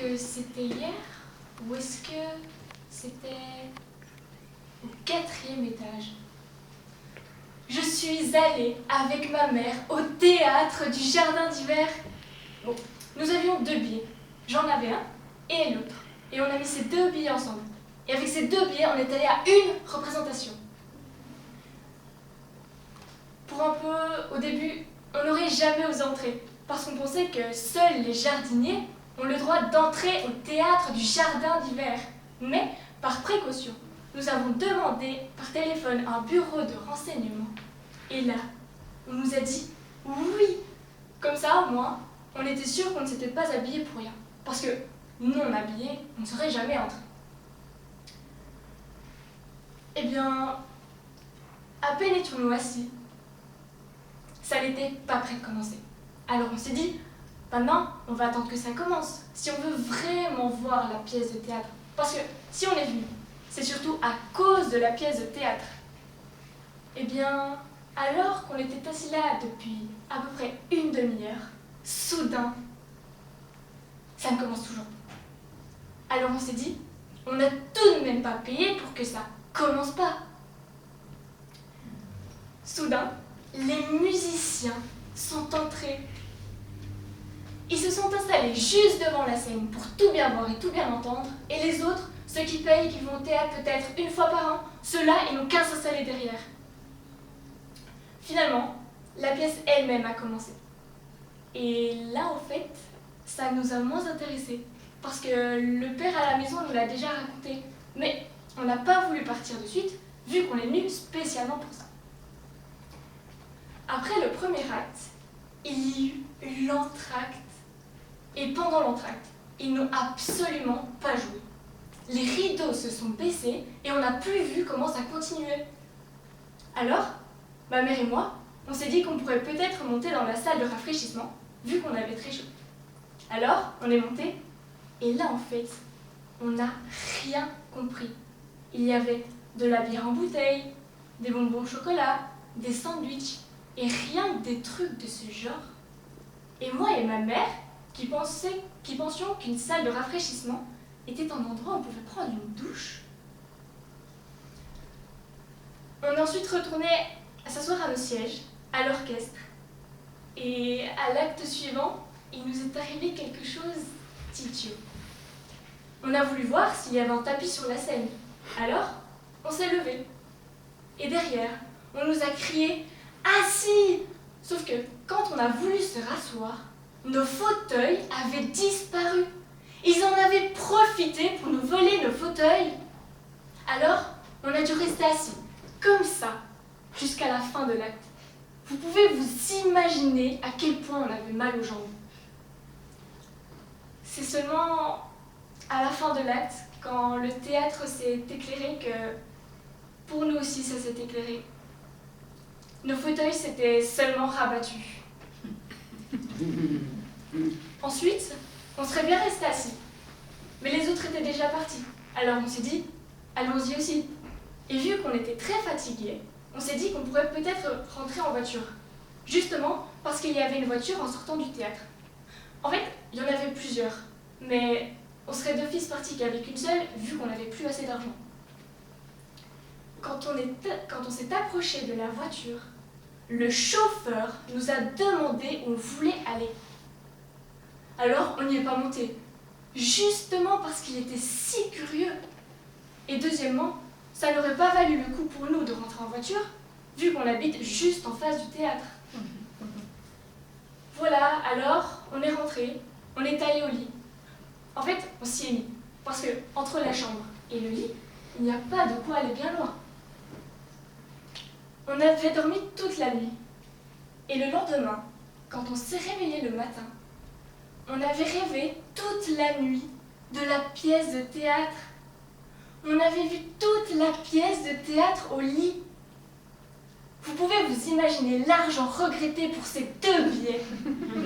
que c'était hier ou est-ce que c'était au 4e étage? Je suis allée avec ma mère au théâtre du Jardin d'Hiver. Bon, nous avions 2 billets. J'en avais un et l'autre. Et on a mis ces 2 billets ensemble. Et avec ces 2 billets, on est allé à une représentation. Pour un peu, au début, on n'aurait jamais osé entrer. Parce qu'on pensait que seuls les jardiniers ont le droit d'entrer au théâtre du Jardin d'Hiver. Mais, par précaution, nous avons demandé par téléphone un bureau de renseignement. Et là, on nous a dit oui. Comme ça, au moins, on était sûr qu'on ne s'était pas habillé pour rien. Parce que, non habillés, on ne serait jamais entré. Eh bien, à peine étions-nous assis, ça n'était pas prêt de commencer. Alors on s'est dit, maintenant, on va attendre que ça commence, si on veut vraiment voir la pièce de théâtre. Parce que si on est venu, c'est surtout à cause de la pièce de théâtre. Eh bien, alors qu'on était assis là depuis à peu près une demi-heure, soudain, ça ne commence toujours pas. Alors on s'est dit, on n'a tout de même pas payé pour que ça commence pas. Soudain, les musiciens sont entrés. Ils se sont installés juste devant la scène pour tout bien voir et tout bien entendre, et les autres, ceux qui payent, qui vont au théâtre peut-être une fois par an, ceux-là, ils n'ont qu'à s'installer derrière. Finalement, la pièce elle-même a commencé. Et là, en fait, ça nous a moins intéressés, parce que le père à la maison nous l'a déjà raconté. Mais on n'a pas voulu partir de suite, vu qu'on est venu spécialement pour ça. Après le premier acte, il y eut l'entracte. Et pendant l'entracte, ils n'ont absolument pas joué. Les rideaux se sont baissés et on n'a plus vu comment ça continuait. Alors, ma mère et moi, on s'est dit qu'on pourrait peut-être monter dans la salle de rafraîchissement, vu qu'on avait très chaud. Alors, on est monté, et là en fait, on n'a rien compris. Il y avait de la bière en bouteille, des bonbons au chocolat, des sandwichs, et rien que des trucs de ce genre. Et moi et ma mère, qui pensions qu'une salle de rafraîchissement était un endroit où on pouvait prendre une douche. On est ensuite retourné à s'asseoir à nos sièges, à l'orchestre. Et à l'acte suivant, il nous est arrivé quelque chose d'idiot. On a voulu voir s'il y avait un tapis sur la scène. Alors, on s'est levé. Et derrière, on nous a crié « Assis !» Sauf que, quand on a voulu se rasseoir, nos fauteuils avaient disparu. Ils en avaient profité pour nous voler nos fauteuils. Alors, on a dû rester assis, comme ça, jusqu'à la fin de l'acte. Vous pouvez vous imaginer à quel point on avait mal aux jambes. C'est seulement à la fin de l'acte, quand le théâtre s'est éclairé, que pour nous aussi ça s'est éclairé. Nos fauteuils s'étaient seulement rabattus. Ensuite, on serait bien resté assis. Mais les autres étaient déjà partis. Alors on s'est dit, allons-y aussi. Et vu qu'on était très fatigués, on s'est dit qu'on pourrait peut-être rentrer en voiture. Justement parce qu'il y avait une voiture en sortant du théâtre. En fait, il y en avait plusieurs. Mais on serait d'office parti qu'avec une seule, vu qu'on n'avait plus assez d'argent. Quand on s'est approché de la voiture, le chauffeur nous a demandé où on voulait aller. Alors, on n'y est pas monté. Justement parce qu'il était si curieux. Et deuxièmement, ça n'aurait pas valu le coup pour nous de rentrer en voiture, vu qu'on habite juste en face du théâtre. Voilà, alors, on est rentré, on est allé au lit. En fait, on s'y est mis, parce que entre la chambre et le lit, il n'y a pas de quoi aller bien loin. On avait dormi toute la nuit. Et le lendemain, quand on s'est réveillé le matin, on avait rêvé toute la nuit de la pièce de théâtre. On avait vu toute la pièce de théâtre au lit. Vous pouvez vous imaginer l'argent regretté pour ces 2 billets.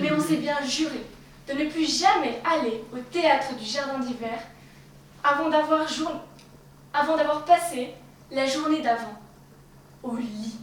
Mais on s'est bien juré de ne plus jamais aller au théâtre du Jardin d'Hiver avant d'avoir passé la journée d'avant au lit.